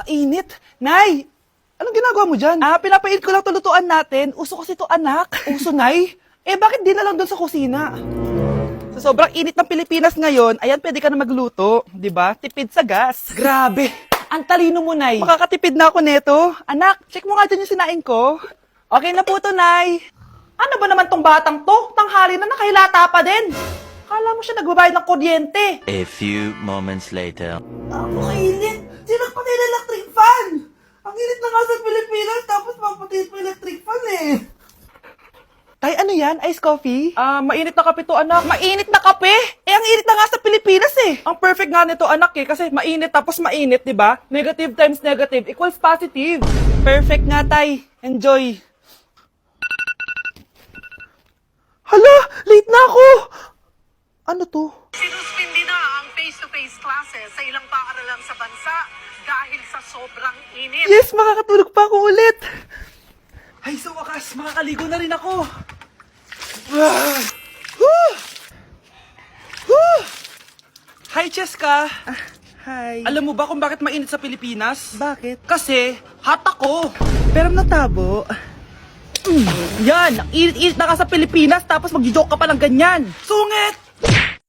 init. Nay, anong ginagawa mo dyan? Pinapainit ko lang to lutuan natin. Uso kasi to, anak. Uso, Nay? Bakit di na lang doon sa kusina? Sa sobrang init ng Pilipinas ngayon, ayan, pwede ka na magluto. Di ba? Tipid sa gas. Grabe. Ang talino mo, Nay. Makakatipid na ako neto. Anak, check mo nga dyan yung sinain ko. Okay na po to, Nay. Ano ba naman tong batang to? Tanghali na nakahilata pa din. Kala mo siya nagbabayad ng kuryente. A few moments later. Ang init. Sinakpan na yung electric fan. Ang init na nga sa Pilipinas, tapos papatid pa electric fan eh. Tay, ano yan? Ice coffee? Mainit na kape to, anak. Mainit na kape? Ang init na nga sa Pilipinas eh. Ang perfect nga nito, anak eh, kasi mainit tapos mainit, di ba? Negative times negative equals positive. Perfect nga, Tay. Enjoy. Hala, late na ako. Ano to? Sinuspindi na ang face-to-face classes sa ilang paaralan sa bansa dahil sa sobrang init. Yes, makakatulog pa ako ulit. Ay, sa wakas, makakaligo na rin ako. Hi, Cheska. Hi. Alam mo ba kung bakit mainit sa Pilipinas? Bakit? Kasi, hot ako. Pero natabo. Yan, ang init-init na ka sa Pilipinas, tapos mag-joke ka pa ng ganyan. Sungit!